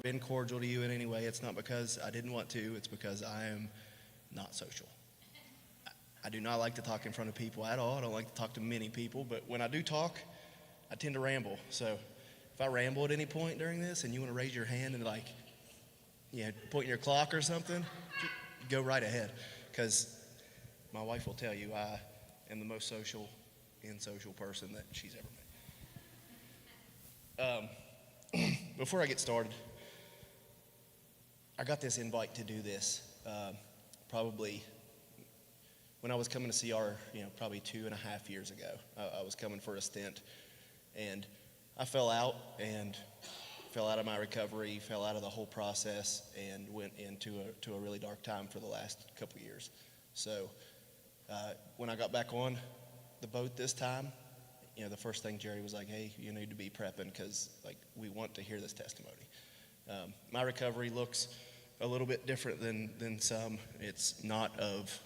been cordial to you in any way, it's not because I didn't want to, it's because I am not social. I do not like to talk in front of people at all. I don't like to talk to many people, but when I do talk, I tend to ramble. So if I ramble at any point during this and you want to raise your hand and point your clock or something, go right ahead. Because my wife will tell you I am the most social, insocial person that she's ever met. Before I get started, I got this invite to do this probably when I was coming to CR, probably 2.5 years ago. I was coming for a stint, and I fell out of my recovery, fell out of the whole process, and went into a really dark time for the last couple of years. So when I got back on the boat this time, the first thing Jerry was like, hey, you need to be prepping because we want to hear this testimony. My recovery looks a little bit different than some. It's not of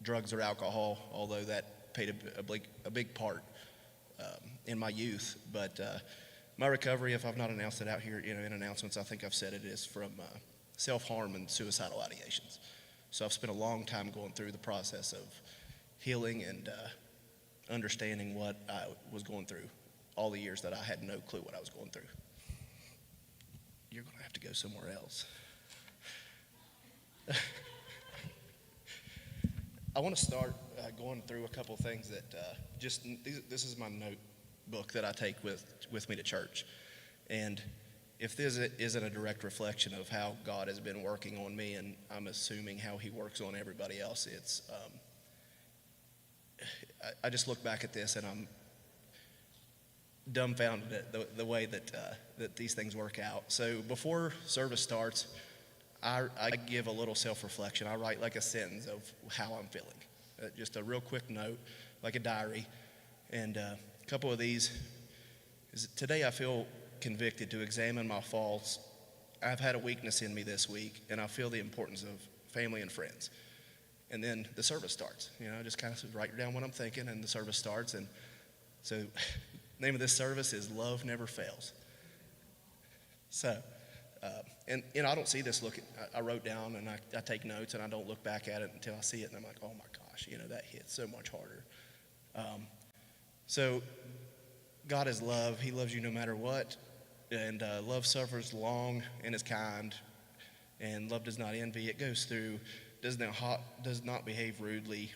drugs or alcohol, although that played a big part in my youth. But my recovery, if I've not announced it out here, in announcements, I think I've said it is from self-harm and suicidal ideations. So I've spent a long time going through the process of healing and understanding what I was going through all the years that I had no clue what I was going through. You're going to have to go somewhere else. I want to start going through a couple things that this is my notebook that I take with me to church. And if this isn't a direct reflection of how God has been working on me, and I'm assuming how he works on everybody else, it's I just look back at this and I'm dumbfounded at the way that these things work out. So before service starts, I give a little self-reflection. I write like a sentence of how I'm feeling. Just a real quick note, like a diary. And a couple of these is, today I feel convicted to examine my faults. I've had a weakness in me this week, and I feel the importance of family and friends. And then the service starts. I just kind of write down what I'm thinking, and the service starts. And so name of this service is Love Never Fails. So, and I don't see this I wrote down and I take notes and I don't look back at it until I see it, and I'm like, oh my gosh, that hits so much harder. So God is love. He loves you no matter what. And love suffers long and is kind. And love does not envy. It goes through, does not behave rudely,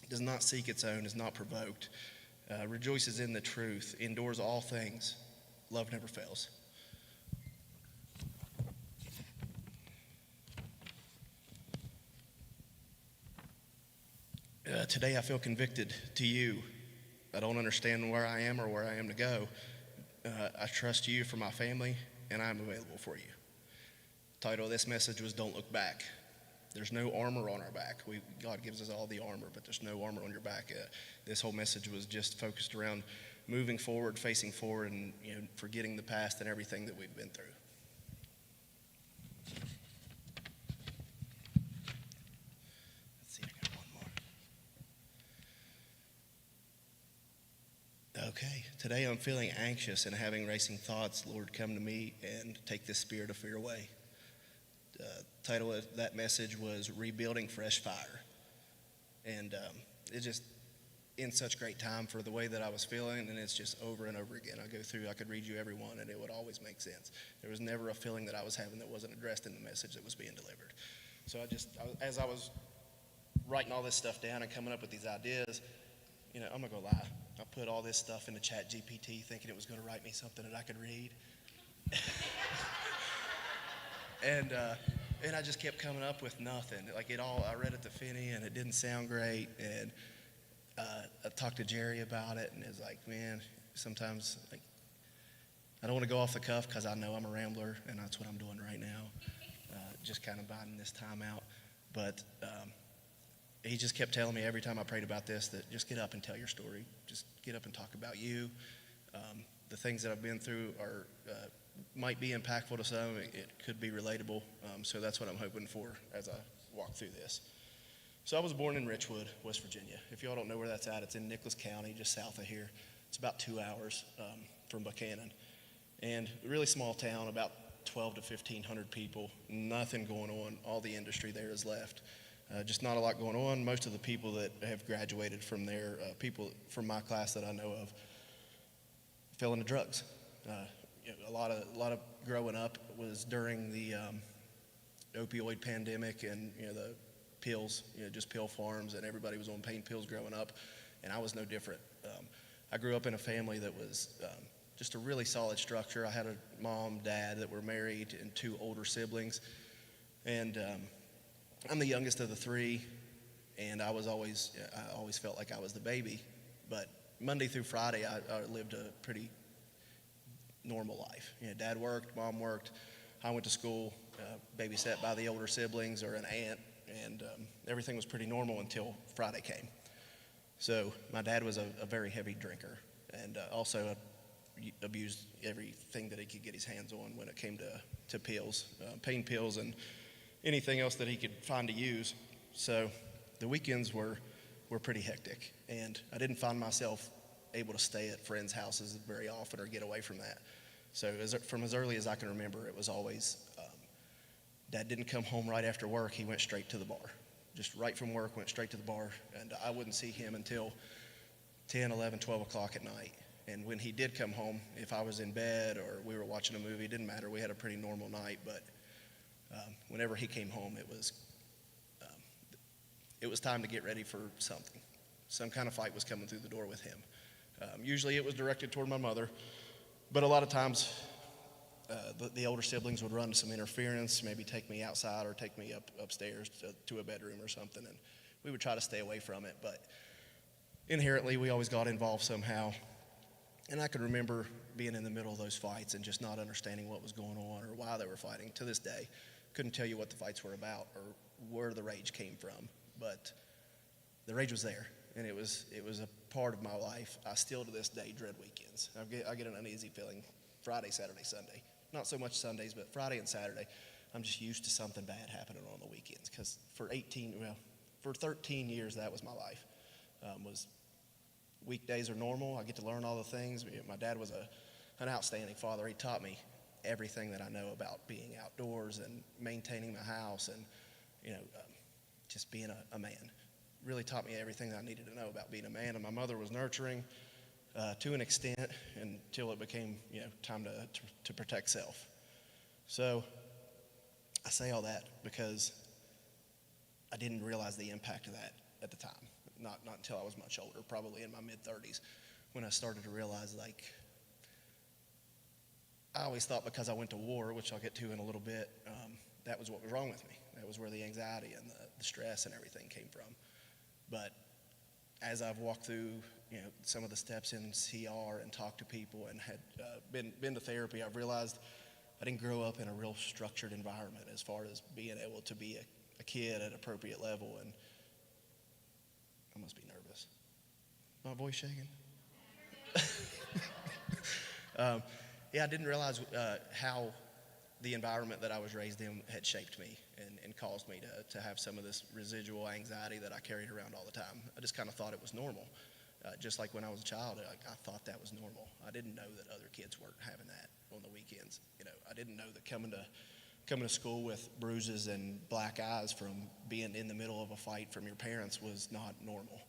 does not seek its own, is not provoked, rejoices in the truth, endures all things. Love never fails. Today I feel convicted to you. I don't understand where I am or where I am to go. I trust you for my family, and I'm available for you. The title of this message was Don't Look Back. There's no armor on our back. God gives us all the armor, but there's no armor on your back. This whole message was just focused around moving forward, facing forward, and forgetting the past and everything that we've been through. Let's see, I got one more. Okay, today I'm feeling anxious and having racing thoughts. Lord, come to me and take this spirit of fear away. Title of that message was Rebuilding Fresh Fire. And it's just in such great time for the way that I was feeling, and it's just over and over again. I could read you every one, and it would always make sense. There was never a feeling that I was having that wasn't addressed in the message that was being delivered. So as I was writing all this stuff down and coming up with these ideas, I'm not gonna lie, I put all this stuff into ChatGPT thinking it was gonna write me something that I could read. And I just kept coming up with nothing. I read it to Finney, and it didn't sound great. And I talked to Jerry about it, and it's like, man, sometimes I don't want to go off the cuff because I know I'm a rambler, and that's what I'm doing right now, just kind of biding this time out. But he just kept telling me every time I prayed about this that just get up and tell your story. Just get up and talk about you. The things that I've been through might be impactful to some. It could be relatable. So that's what I'm hoping for as I walk through this. So I was born in Richwood, West Virginia. If y'all don't know where that's at, it's in Nicholas County, just south of here. It's about 2 hours from Buchanan. And a really small town, about 12 to 1,500 people, nothing going on. All the industry there is left. Just not a lot going on. Most of the people that have graduated from there, people from my class that I know of, fell into drugs. A lot of growing up was during the opioid pandemic, and the pills, just pill farms, and everybody was on pain pills growing up, and I was no different. I grew up in a family that was just a really solid structure. I had a mom, dad that were married, and 2 older siblings, and I'm the youngest of the 3, and I always felt like I was the baby. But Monday through Friday, I lived a pretty normal life. Dad worked, mom worked, I went to school, babysat by the older siblings or an aunt, and everything was pretty normal until Friday came. So my dad was a very heavy drinker, and also abused everything that he could get his hands on when it came to pills, pain pills, and anything else that he could find to use. So the weekends were pretty hectic, and I didn't find myself able to stay at friends' houses very often or get away from that. So from as early as I can remember, it was always Dad didn't come home right after work. He went straight to the bar. Just right from work, went straight to the bar, and I wouldn't see him until 10, 11, 12 o'clock at night. And when he did come home, if I was in bed or we were watching a movie, it didn't matter. We had a pretty normal night, but whenever he came home, it was time to get ready for something. Some kind of fight was coming through the door with him. Usually it was directed toward my mother, but a lot of times the older siblings would run to some interference, maybe take me outside or take me upstairs to a bedroom or something, and we would try to stay away from it. But inherently, we always got involved somehow. And I can remember being in the middle of those fights and just not understanding what was going on or why they were fighting. To this day, couldn't tell you what the fights were about or where the rage came from, but the rage was there, and it was a part of my life. I still to this day dread weekends. I get an uneasy feeling Friday, Saturday, Sunday. Not so much Sundays, but Friday and Saturday. I'm just used to something bad happening on the weekends, because for 13 years that was my life. Was weekdays are normal. I get to learn all the things. My dad was an outstanding father. He taught me everything that I know about being outdoors and maintaining the house and just being a man. Really taught me everything that I needed to know about being a man. And my mother was nurturing to an extent until it became time to protect self. So I say all that because I didn't realize the impact of that at the time. Not until I was much older, probably in my mid-30s, when I started to realize, I always thought because I went to war, which I'll get to in a little bit, that was what was wrong with me. That was where the anxiety and the stress and everything came from. But as I've walked through, some of the steps in CR and talked to people and had been to therapy, I've realized I didn't grow up in a real structured environment as far as being able to be a kid at an appropriate level. And I must be nervous. My voice shaking? I didn't realize how the environment that I was raised in had shaped me and caused me to have some of this residual anxiety that I carried around all the time. I just kind of thought it was normal. Just like when I was a child, I thought that was normal. I didn't know that other kids weren't having that on the weekends. I didn't know that coming to school with bruises and black eyes from being in the middle of a fight from your parents was not normal.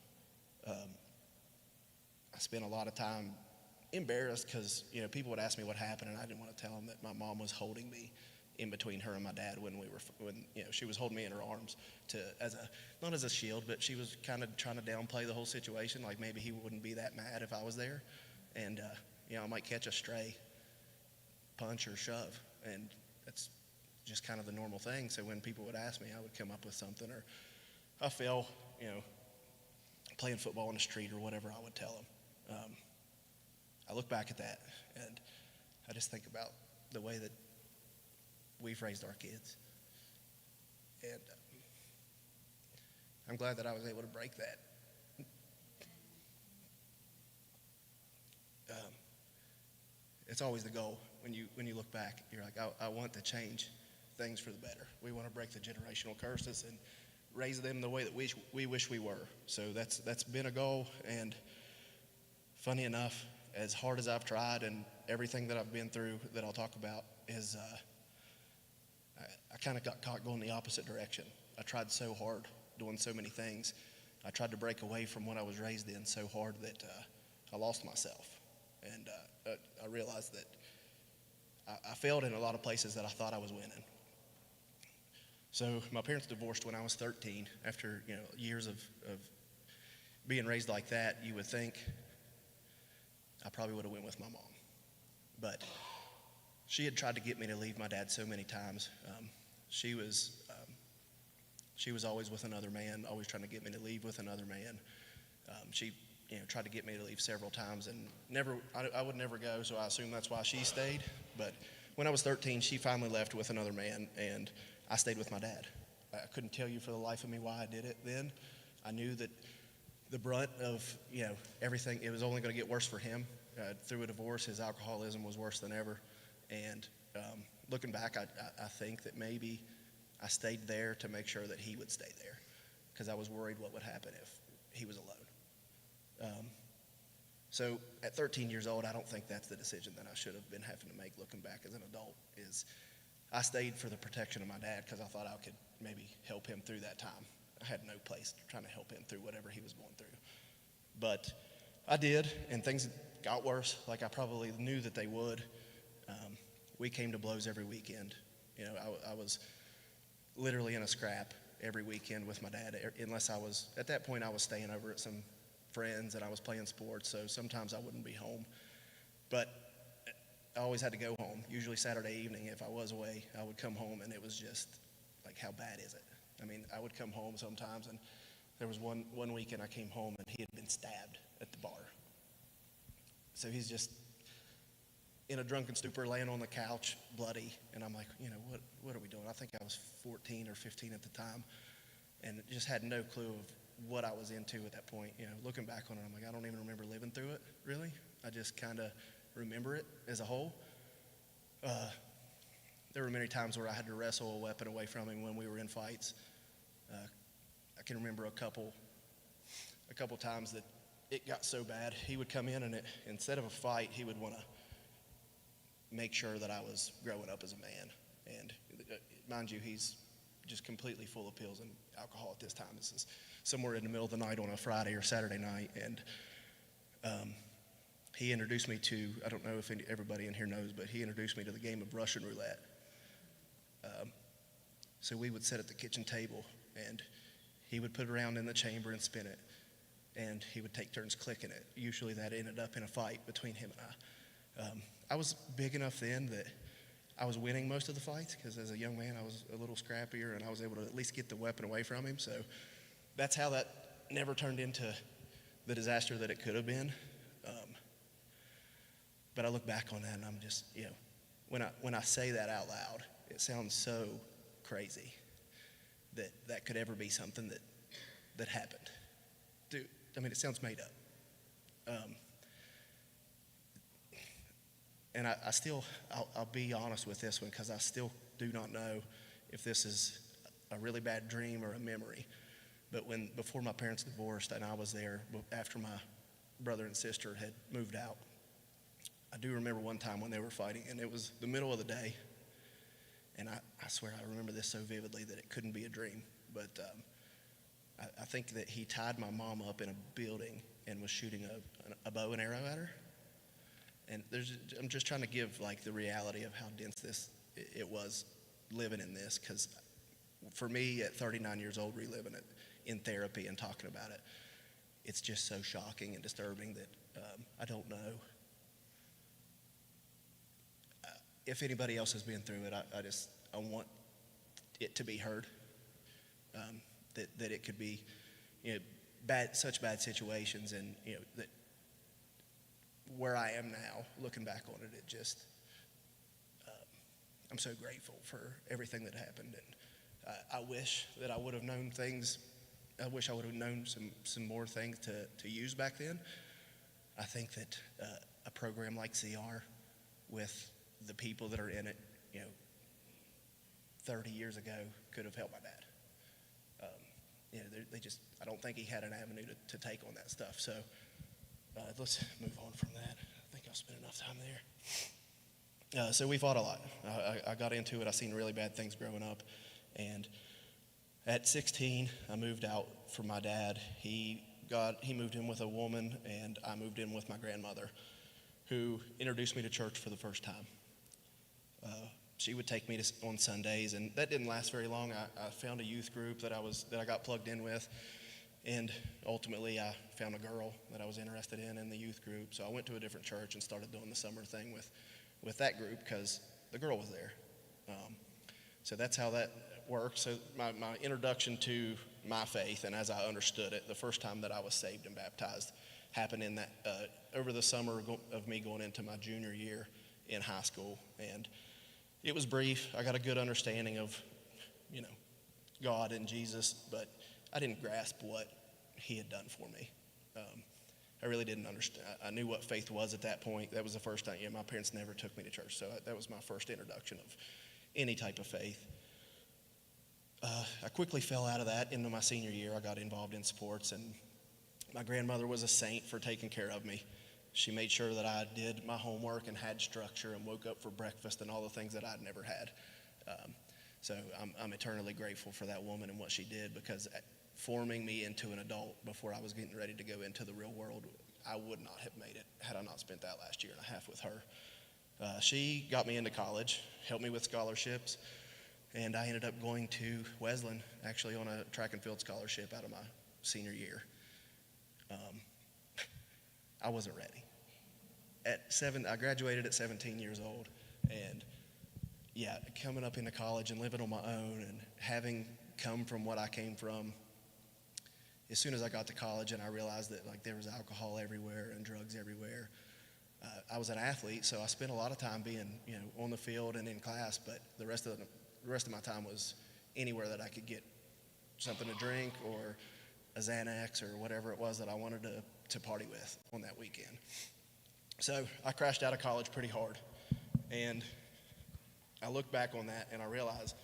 I spent a lot of time embarrassed because people would ask me what happened, and I didn't want to tell them that my mom was holding me in between her and my dad when she was holding me in her arms not as a shield, but she was kind of trying to downplay the whole situation, like maybe he wouldn't be that mad if I was there, and I might catch a stray punch or shove, and that's just kind of the normal thing. So when people would ask me, I would come up with something, or I fell, playing football in the street or whatever, I would tell them. I look back at that, and I just think about the way that we've raised our kids. And I'm glad that I was able to break that. It's always the goal. When you look back, you're like, I want to change things for the better. We want to break the generational curses and raise them the way that we wish we were. So that's been a goal. And funny enough, as hard as I've tried and everything that I've been through that I'll talk about is kind of got caught going the opposite direction. I tried so hard, doing so many things. I tried to break away from what I was raised in so hard that I lost myself. And I realized that I failed in a lot of places that I thought I was winning. So my parents divorced when I was 13. After years of being raised like that, you would think I probably would have went with my mom. But she had tried to get me to leave my dad so many times. She was always with another man, always trying to get me to leave with another man. She tried to get me to leave several times, and I would never go, so I assume that's why she stayed. But when I was 13, she finally left with another man, and I stayed with my dad. I couldn't tell you for the life of me why I did it then. I knew that the brunt of everything, it was only going to get worse for him. Through a divorce, his alcoholism was worse than ever. And looking back, I think that maybe I stayed there to make sure that he would stay there, because I was worried what would happen if he was alone. So at 13 years old, I don't think that's the decision that I should have been having to make looking back as an adult. Is I stayed for the protection of my dad because I thought I could maybe help him through that time. I had no place trying to help him through whatever he was going through. But I did, and things got worse, like I probably knew that they would. We came to blows every weekend. I was literally in a scrap every weekend with my dad, unless at that point I was staying over at some friends and I was playing sports, so sometimes I wouldn't be home. But I always had to go home. Usually Saturday evening, if I was away, I would come home, and it was just like, how bad is it? I mean, I would come home sometimes, and there was one weekend I came home, and he had been stabbed at the bar. So he's just in a drunken stupor, laying on the couch, bloody, and I'm like, what are we doing? I think I was 14 or 15 at the time, and just had no clue of what I was into at that point. Looking back on it, I'm like, I don't even remember living through it, really. I just kind of remember it as a whole. There were many times where I had to wrestle a weapon away from him when we were in fights. I can remember a couple times that it got so bad, he would come in, and instead of a fight, he would want to make sure that I was growing up as a man. And mind you, he's just completely full of pills and alcohol at this time. This is somewhere in the middle of the night on a Friday or Saturday night, and he introduced me to, I don't know if everybody in here knows, but he introduced me to the game of Russian roulette. So we would sit at the kitchen table, and he would put it around in the chamber and spin it, and he would take turns clicking it. Usually that ended up in a fight between him and I. I was big enough then that I was winning most of the fights, because as a young man I was a little scrappier, and I was able to at least get the weapon away from him. So that's how that never turned into the disaster that it could have been. But I look back on that, and I'm just, when I say that out loud, it sounds so crazy that could ever be something that happened. Dude, I mean, it sounds made up. And I'll be honest with this one, because I still do not know if this is a really bad dream or a memory. But before my parents divorced, and I was there after my brother and sister had moved out, I do remember one time when they were fighting, and it was the middle of the day, and I swear I remember this so vividly that it couldn't be a dream. But I think that he tied my mom up in a building and was shooting a bow and arrow at her. And I'm just trying to give like the reality of how dense it was living in this, because for me at 39 years old, reliving it in therapy and talking about it, it's just so shocking and disturbing that I don't know if anybody else has been through it. I want it to be heard, that it could be, such bad situations, and that where I am now, looking back on it, it just, I'm so grateful for everything that happened, and I wish that I would have known things. I wish I would have known some more things to use back then. I think that a program like CR, with the people that are in it, 30 years ago, could have helped my dad. I don't think he had an avenue to take on that stuff. So let's move on from that. I think I've spent enough time So we fought a lot. I got into it. I seen really bad things growing up. And at 16, I moved out from my dad. He moved in with a woman, and I moved in with my grandmother, who introduced me to church for the first time. She would take me on Sundays, and that didn't last very long. I found a youth group that I got plugged in with, and ultimately I found a girl that I was interested in the youth group. So I went to a different church and started doing the summer thing with that group because the girl was there. So that's how that worked. So my introduction to my faith, and as I understood it, the first time that I was saved and baptized happened in that over the summer of me going into my junior year in high school. And it was brief. I got a good understanding of, God and Jesus, but I didn't grasp what he had done for me. I really didn't understand. I knew what faith was at that point. That was the first time. My parents never took me to church, so that was my first introduction of any type of faith. I quickly fell out of that into my senior year. I got involved in sports, and my grandmother was a saint for taking care of me. She made sure that I did my homework and had structure and woke up for breakfast and all the things that I'd never had. So I'm eternally grateful for that woman and what she did, because forming me into an adult before I was getting ready to go into the real world, I would not have made it had I not spent that last year and a half with her. She got me into college, helped me with scholarships, and I ended up going to Wesleyan, actually on a track and field scholarship out of my senior year. I wasn't ready. I graduated at 17 years old, and coming up into college and living on my own and having come from what I came from, as soon as I got to college and I realized that there was alcohol everywhere and drugs everywhere. I was an athlete, so I spent a lot of time being on the field and in class, but the rest of my time was anywhere that I could get something to drink or a Xanax or whatever it was that I wanted to party with on that weekend. So I crashed out of college pretty hard, and I look back on that and I realize,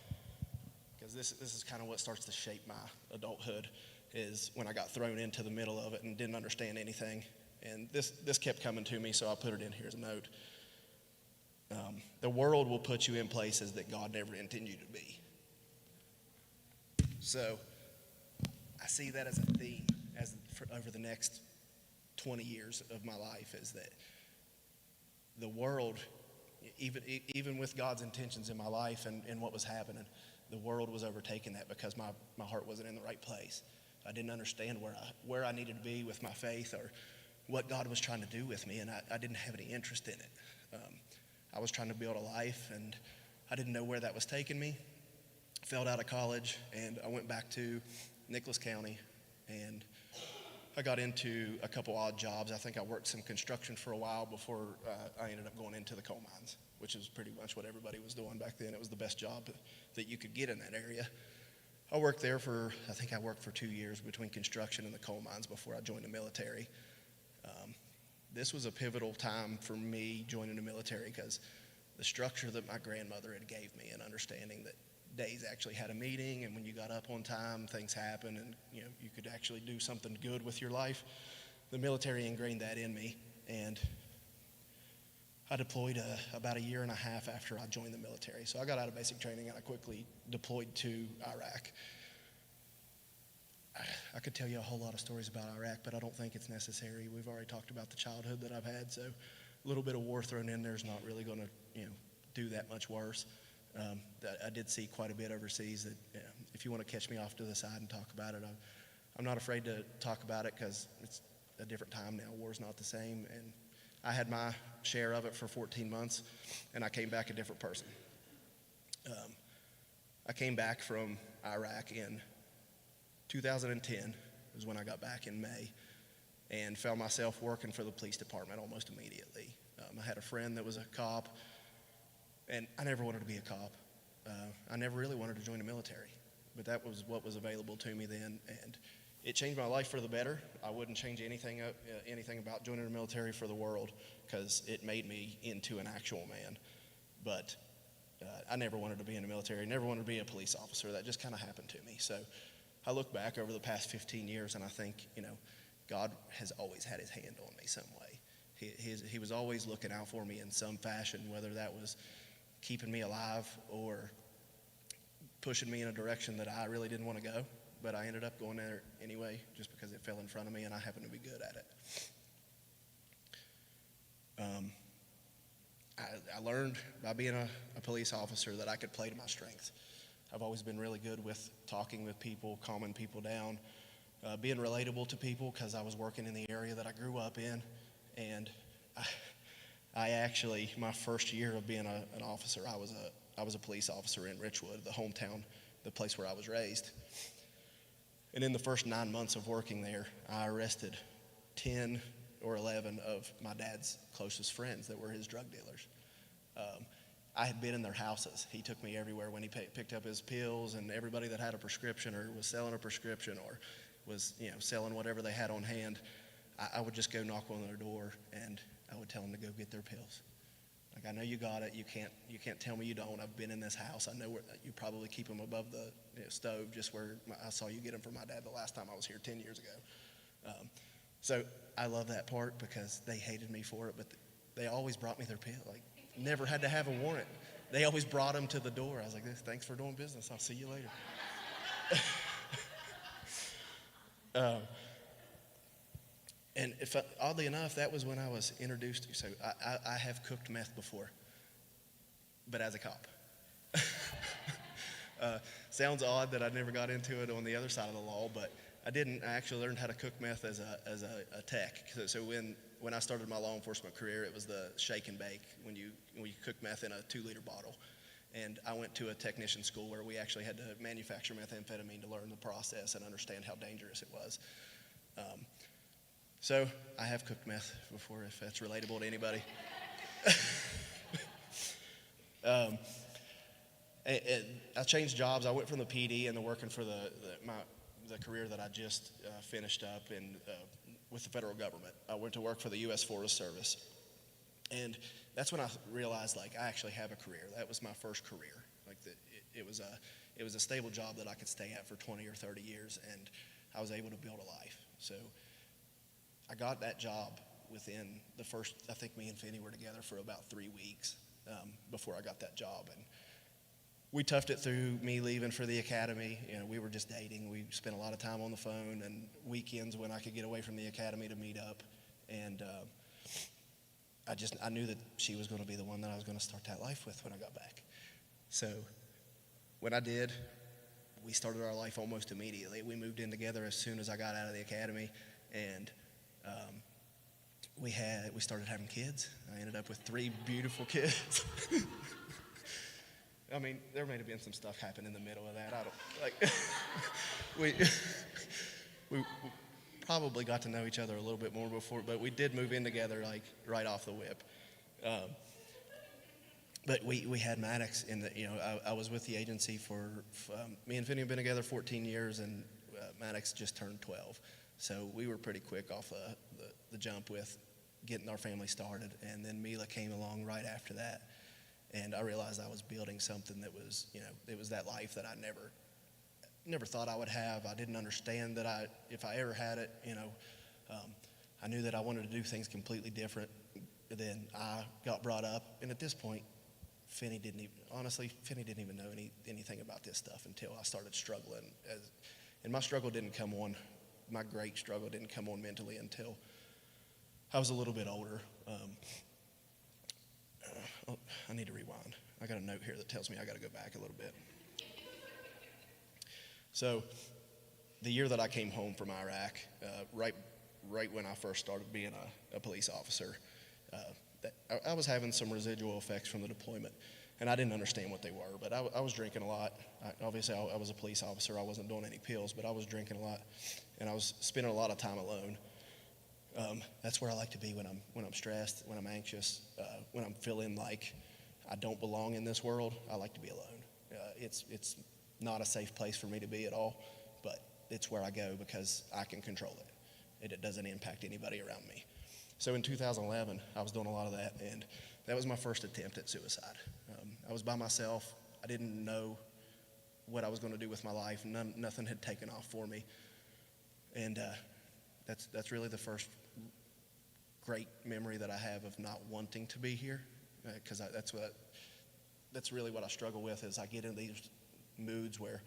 because this is kind of what starts to shape my adulthood, is when I got thrown into the middle of it and didn't understand anything. And this kept coming to me, so I put it in here as a note. The world will put you in places that God never intended you to be. So I see that as a theme over the next 20 years of my life, is that the world, even with God's intentions in my life and what was happening, the world was overtaking that because my heart wasn't in the right place. I didn't understand where I needed to be with my faith or what God was trying to do with me, and I didn't have any interest in it. I was trying to build a life, and I didn't know where that was taking me. Failed out of college, and I went back to Nicholas County, and I got into a couple odd jobs. I think I worked some construction for a while before I ended up going into the coal mines, which is pretty much what everybody was doing back then. It was the best job that you could get in that area. I worked there for 2 years between construction and the coal mines before I joined the military. This was a pivotal time for me joining the military because the structure that my grandmother had gave me, and understanding that days actually had a meeting, and when you got up on time, things happened, and you could actually do something good with your life. The military ingrained that in me, and I deployed about a year and a half after I joined the military. So I got out of basic training and I quickly deployed to Iraq. I could tell you a whole lot of stories about Iraq, but I don't think it's necessary. We've already talked about the childhood that I've had, so a little bit of war thrown in there is not really going to do that much worse. I did see quite a bit overseas that if you want to catch me off to the side and talk about it, I'm not afraid to talk about it because it's a different time now. War's not the same, and I had my share of it for 14 months, and I came back a different person. I came back from Iraq in 2010 was when I got back in May, and found myself working for the police department almost immediately. I had a friend that was a cop, and I never wanted to be a cop. I never really wanted to join the military, but that was what was available to me then, and it changed my life for the better. I wouldn't change anything about joining the military for the world, because it made me into an actual man. But I never wanted to be in the military, never wanted to be a police officer. That just kind of happened to me. So I look back over the past 15 years, and I think, God has always had his hand on me some way. He was always looking out for me in some fashion, whether that was keeping me alive or pushing me in a direction that I really didn't want to go. But I ended up going there anyway, just because it fell in front of me and I happened to be good at it. I learned by being a police officer that I could play to my strengths. I've always been really good with talking with people, calming people down, being relatable to people because I was working in the area that I grew up in. And I actually, my first year of being an officer, I was a police officer in Richwood, the hometown, the place where I was raised. And in the first 9 months of working there, I arrested 10 or 11 of my dad's closest friends that were his drug dealers. I had been in their houses. He took me everywhere when he picked up his pills, and everybody that had a prescription or was selling a prescription or was selling whatever they had on hand, I would just go knock on their door and I would tell them to go get their pills. Like, I know you got it. You can't tell me you don't. I've been in this house. I know where you probably keep them above the stove, just where I saw you get them from my dad the last time I was here 10 years ago. So I love that part because they hated me for it, but they always brought me their pill. Like, never had to have a warrant. They always brought them to the door. I was like, thanks for doing business. I'll see you later. And oddly enough, that was when I was introduced to. So I have cooked meth before, but as a cop. Sounds odd that I never got into it on the other side of the law, but I didn't. I actually learned how to cook meth as a tech. So when I started my law enforcement career, it was the shake and bake when you cook meth in a 2-liter bottle. And I went to a technician school where we actually had to manufacture methamphetamine to learn the process and understand how dangerous it was. So I have cooked meth before, if that's relatable to anybody. And I changed jobs. I went from the PD into working for the career that I just finished up in with the federal government. I went to work for the U.S. Forest Service, and that's when I realized, like, I actually have a career. That was my first career. Like, it was a stable job that I could stay at for 20 or 30 years, and I was able to build a life. So I got that job within the first, I think me and Finney were together for about 3 weeks before I got that job. And we toughed it through, me leaving for the academy. We were just dating. We spent a lot of time on the phone and weekends when I could get away from the academy to meet up. And I knew that she was going to be the one that I was going to start that life with when I got back. So when I did, we started our life almost immediately. We moved in together as soon as I got out of the academy, and we started having kids. I ended up with 3 beautiful kids. I mean, there may have been some stuff happen in the middle of that. We probably got to know each other a little bit more before, but we did move in together, like, right off the whip. But we had Maddox in the, I was with the agency for me and Finney have been together 14 years, and Maddox just turned 12. So we were pretty quick off the jump with getting our family started. And then Mila came along right after that. And I realized I was building something that was, it was that life that I never thought I would have. I didn't understand that if I ever had it, I knew that I wanted to do things completely different than I got brought up. And at this point, Finney didn't even know anything about this stuff until I started struggling. And my struggle didn't come on, my great struggle didn't come on mentally until I was a little bit older. I need to rewind. I got a note here that tells me I got to go back a little bit. So the year that I came home from Iraq, right when I first started being a police officer, I was having some residual effects from the deployment, and I didn't understand what they were, but I was drinking a lot. Obviously, I was a police officer. I wasn't doing any pills, but I was drinking a lot, and I was spending a lot of time alone. That's where I like to be when I'm stressed, when I'm anxious, when I'm feeling like I don't belong in this world. I like to be alone. It's not a safe place for me to be at all, but it's where I go because I can control it. It doesn't impact anybody around me. So in 2011, I was doing a lot of that, and that was my first attempt at suicide. I was by myself. I didn't know what I was going to do with my life. Nothing had taken off for me, and that's really the first great memory that I have of not wanting to be here, because that's really what I struggle with. Is I get in these moods where,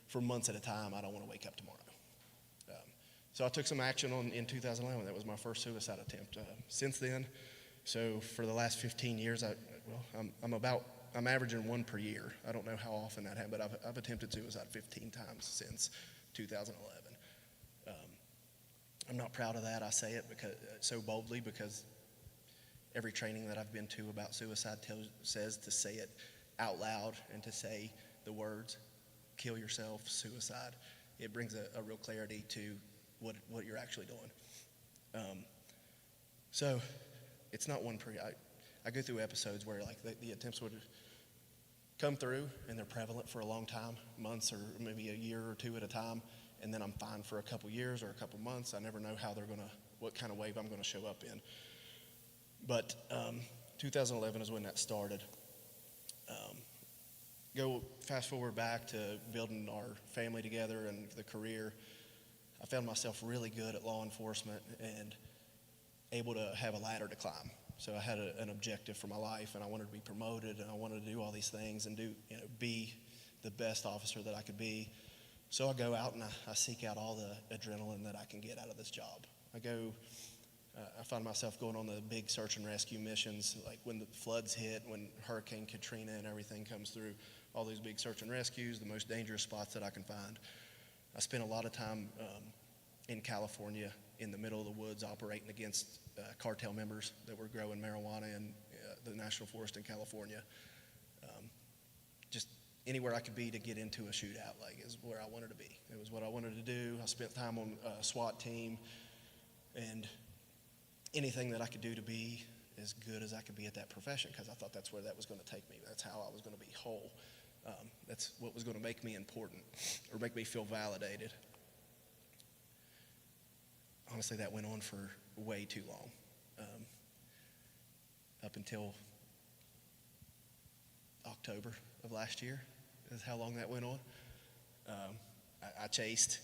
for months at a time, I don't want to wake up tomorrow. So I took some action in 2011. That was my first suicide attempt. Since then, so for the last 15 years, I'm averaging one per year. I don't know how often that happened, but I've attempted suicide 15 times since 2011. I'm not proud of that. I say it so boldly because every training that I've been to about suicide says to say it out loud and to say the words, kill yourself, suicide. It brings a real clarity to what you're actually doing. So it's not one per year. I go through episodes where like the attempts would come through and they're prevalent for a long time, months or maybe a year or two at a time, and then I'm fine for a couple years or a couple months. I never know what kind of wave I'm gonna show up in. But 2011 is when that started. Go fast forward back to building our family together and the career. I found myself really good at law enforcement and able to have a ladder to climb. So I had an objective for my life, and I wanted to be promoted, and I wanted to do all these things and be the best officer that I could be. So I go out and I seek out all the adrenaline that I can get out of this job. I find myself going on the big search and rescue missions, like when the floods hit, when Hurricane Katrina and everything comes through, all these big search and rescues, the most dangerous spots that I can find. I spent a lot of time in California in the middle of the woods operating against cartel members that were growing marijuana in the National Forest in California. Just anywhere I could be to get into a shootout, is where I wanted to be. It was what I wanted to do. I spent time on a SWAT team, and anything that I could do to be as good as I could be at that profession, because I thought that's where that was going to take me. That's how I was going to be whole. That's what was going to make me important or make me feel validated. Honestly, that went on for way too long. Up until October of last year is how long that went on. I chased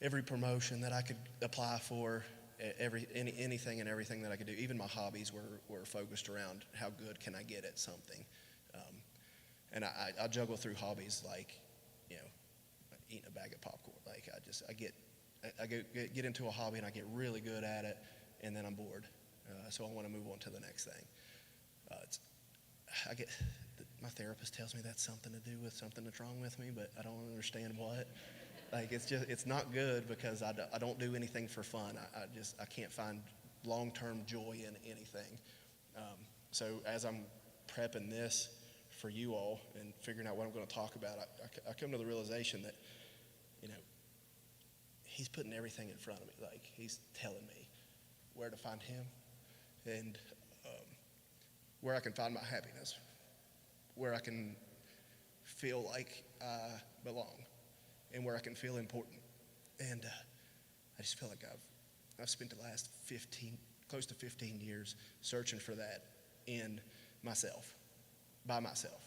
every promotion that I could apply for, anything and everything that I could do. Even my hobbies were focused around how good can I get at something. And I juggle through hobbies like, eating a bag of popcorn. I get into a hobby and I get really good at it, and then I'm bored. So I want to move on to the next thing. My therapist tells me that's something to do with something that's wrong with me, but I don't understand what. It's not good because I don't do anything for fun. I can't find long-term joy in anything. So as I'm prepping this for you all and figuring out what I'm going to talk about, I come to the realization that, he's putting everything in front of me. He's telling me where to find him and where I can find my happiness, where I can feel like I belong, and where I can feel important. And I just feel like I've spent the last close to 15 years searching for that in myself, by myself,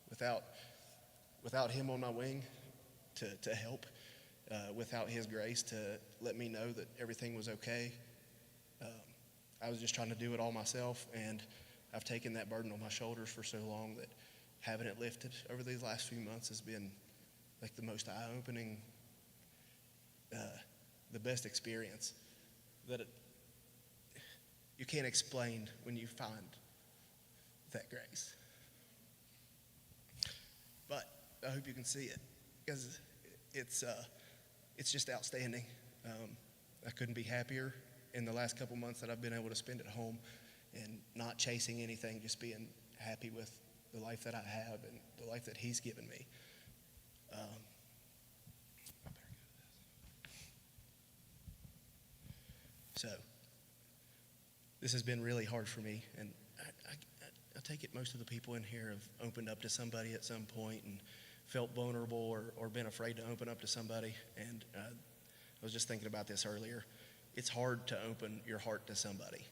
without him on my wing to help, without his grace to let me know that everything was okay. I was just trying to do it all myself, and I've taken that burden on my shoulders for so long that having it lifted over these last few months has been the most eye-opening, the best experience that you can't explain when you find that grace. But I hope you can see it, because it's just outstanding. I couldn't be happier in the last couple months that I've been able to spend at home and not chasing anything, just being happy with the life that I have and the life that he's given me. So this has been really hard for me, and I take it most of the people in here have opened up to somebody at some point and felt vulnerable or been afraid to open up to somebody. And I was just thinking about this earlier. It's hard to open your heart to somebody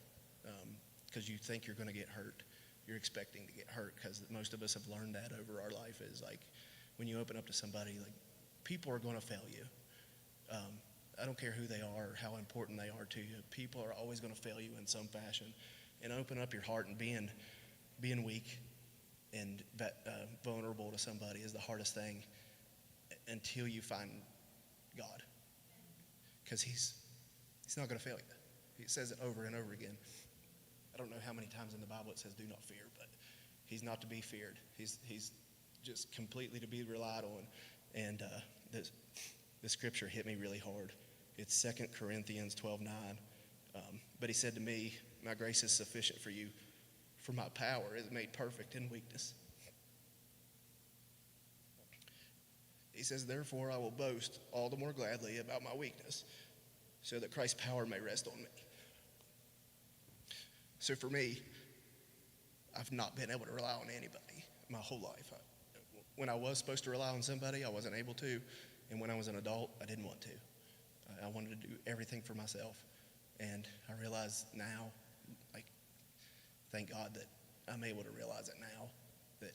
because you think you're going to get hurt. You're expecting to get hurt, because most of us have learned that over our life is when you open up to somebody, people are going to fail you. I don't care who they are or how important they are to you. People are always going to fail you in some fashion. And open up your heart, and being weak and vulnerable to somebody is the hardest thing until you find God. Because he's not going to fail you. He says it over and over again. I don't know how many times in the Bible it says do not fear, but he's not to be feared. He's just completely to be relied on. And the scripture hit me really hard. It's 2 Corinthians 12:9. But he said to me, my grace is sufficient for you, for my power is made perfect in weakness. He says, therefore I will boast all the more gladly about my weakness, so that Christ's power may rest on me. So for me, I've not been able to rely on anybody my whole life. When I was supposed to rely on somebody, I wasn't able to. And when I was an adult, I didn't want to. I wanted to do everything for myself. And I realize now, thank God that I'm able to realize it now, that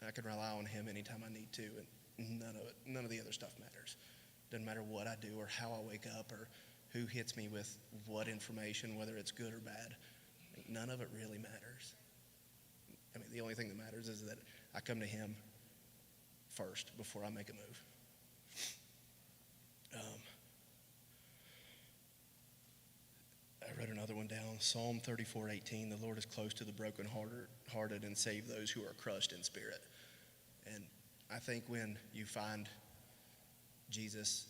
I can rely on him anytime I need to, and none of the other stuff matters. Doesn't matter what I do or how I wake up or who hits me with what information, whether it's good or bad. None of it really matters. I mean, the only thing that matters is that I come to him first before I make a move. I wrote another one down. Psalm 34:18. The Lord is close to the brokenhearted and save those who are crushed in spirit. And I think when you find Jesus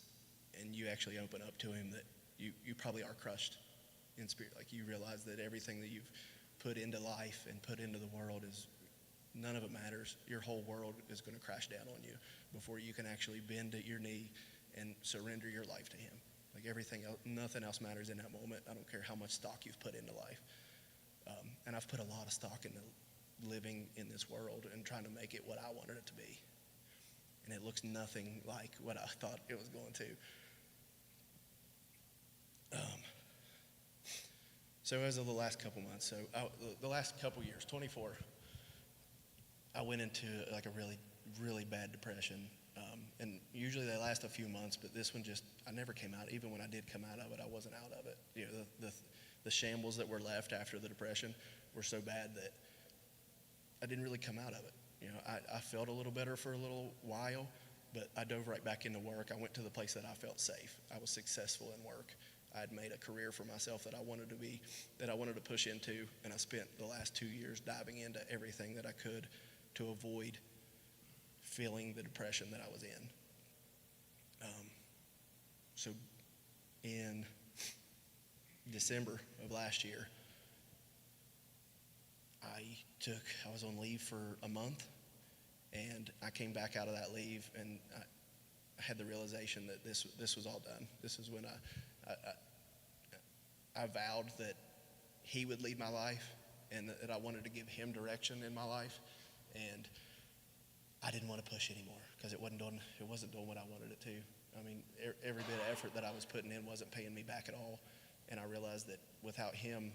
and you actually open up to him, that you probably are crushed in spirit. Like, you realize that everything that you've put into life and put into the world is, none of it matters. Your whole world is going to crash down on you before you can actually bend at your knee and surrender your life to him. Like, everything else, nothing else matters in that moment. I don't care how much stock you've put into life. And I've put a lot of stock into living in this world and trying to make it what I wanted it to be. And it looks nothing like what I thought it was going to. So as of the last couple months, the last couple years, 24, I went into like a really, really bad depression. And usually they last a few months, but this one I never came out. Even when I did come out of it, I wasn't out of it. You know, the shambles that were left after the depression were so bad that I didn't really come out of it. You know, I felt a little better for a little while, but I dove right back into work. I went to the place that I felt safe. I was successful in work. I had made a career for myself that I wanted to push into, and I spent the last 2 years diving into everything that I could to avoid feeling the depression that I was in. So in December of last year, I was on leave for a month, and I came back out of that leave, and I had the realization that this was all done. This is when I vowed that he would lead my life, and that I wanted to give him direction in my life, and I didn't want to push anymore because it wasn't doing what I wanted it to. I mean, every bit of effort that I was putting in wasn't paying me back at all, and I realized that without him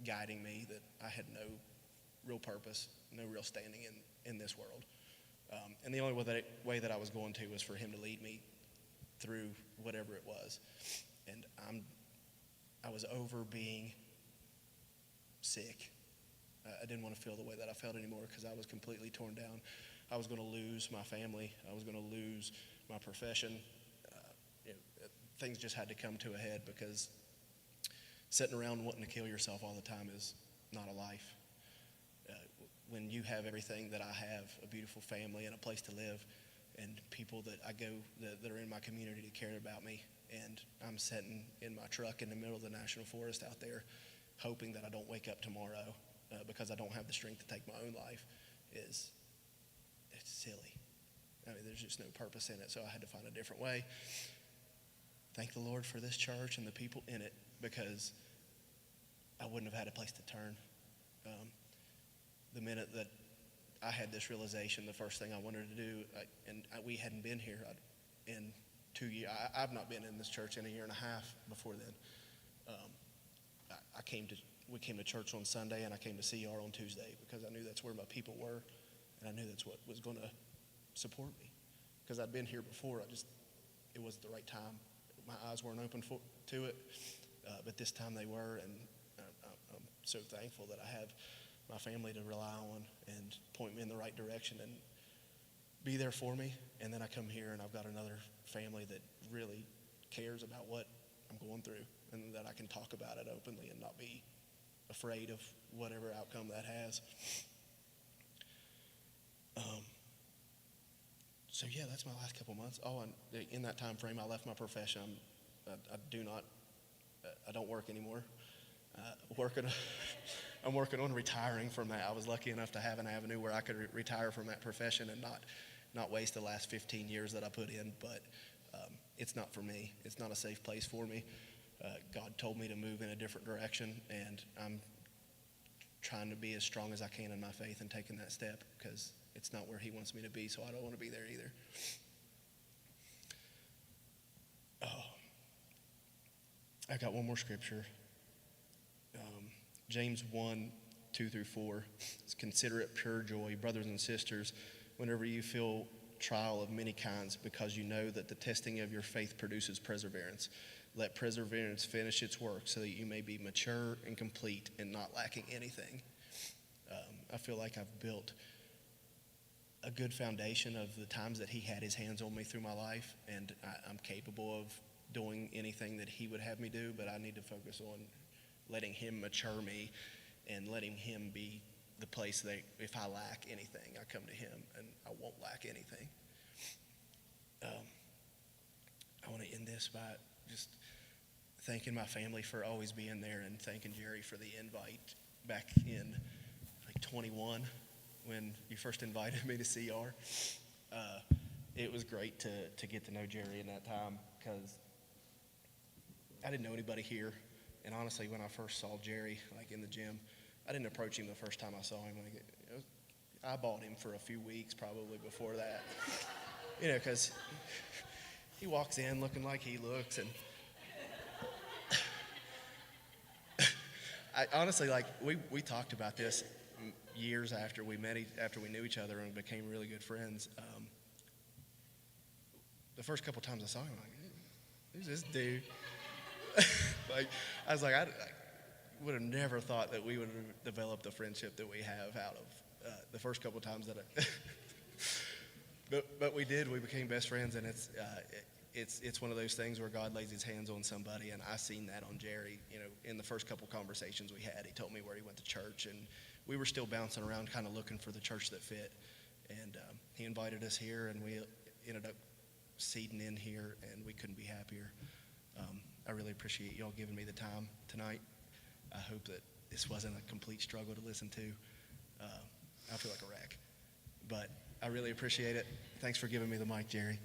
guiding me, that I had no real purpose, no real standing in this world. And the only way that I was going to was for him to lead me through whatever it was. And I was over being sick. I didn't want to feel the way that I felt anymore because I was completely torn down. I was going to lose my family. I was going to lose my profession. Things just had to come to a head because sitting around wanting to kill yourself all the time is not a life. When you have everything that I have, a beautiful family and a place to live, and people that I go that are in my community that care about me, and I'm sitting in my truck in the middle of the national forest out there hoping that I don't wake up tomorrow because I don't have the strength to take my own life, it's silly. I mean, there's just no purpose in it, so I had to find a different way. Thank the Lord for this church and the people in it, because I wouldn't have had a place to turn. The minute that I had this realization, the first thing I wanted to do, we hadn't been here in 2 years. I've not been in this church in a year and a half before then. We came to church on Sunday, and I came to CR on Tuesday because I knew that's where my people were, and I knew that's what was going to support me. Because I'd been here before, it wasn't the right time. my eyes weren't open to it, but this time they were, and I'm so thankful that I have my family to rely on and point me in the right direction and be there for me. And then I come here and I've got another family that really cares about what I'm going through, and that I can talk about it openly and not be afraid of whatever outcome that has. So yeah, that's my last couple months. Oh, and in that time frame, I left my profession. I don't work anymore. I'm working on retiring from that. I was lucky enough to have an avenue where I could retire from that profession and not waste the last 15 years that I put in. But it's not for me. It's not a safe place for me. God told me to move in a different direction, and I'm trying to be as strong as I can in my faith and taking that step, because it's not where he wants me to be, so I don't want to be there either. I got one more scripture. James 1:2-4. Consider it pure joy, brothers and sisters, whenever you feel trial of many kinds, because you know that the testing of your faith produces perseverance. Let perseverance finish its work, so that you may be mature and complete and not lacking anything. I feel like I've built a good foundation of the times that he had his hands on me through my life, and I'm capable of doing anything that he would have me do, but I need to focus on letting him mature me and letting him be the place that if I lack anything, I come to him and I won't lack anything. I want to end this by just thanking my family for always being there, and thanking Jerry for the invite back in 21 when you first invited me to CR. It was great to get to know Jerry in that time, because I didn't know anybody here. And honestly, when I first saw Jerry in the gym, I didn't approach him the first time I saw him. I bought him for a few weeks probably before that, because he walks in looking like he looks, and I honestly, we talked about this years after we met, after we knew each other and became really good friends. The first couple times I saw him, I'm like, who's this dude? I was like, I would have never thought that we would have developed the friendship that we have out of the first couple times that but we did. We became best friends, and it's one of those things where God lays his hands on somebody, and I seen that on Jerry. In the first couple conversations we had, he told me where he went to church, and we were still bouncing around kind of looking for the church that fit, and he invited us here, and we ended up seating in here, and we couldn't be happier. I really appreciate y'all giving me the time tonight. I hope that this wasn't a complete struggle to listen to. I feel like a wreck, but I really appreciate it. Thanks for giving me the mic, Jerry.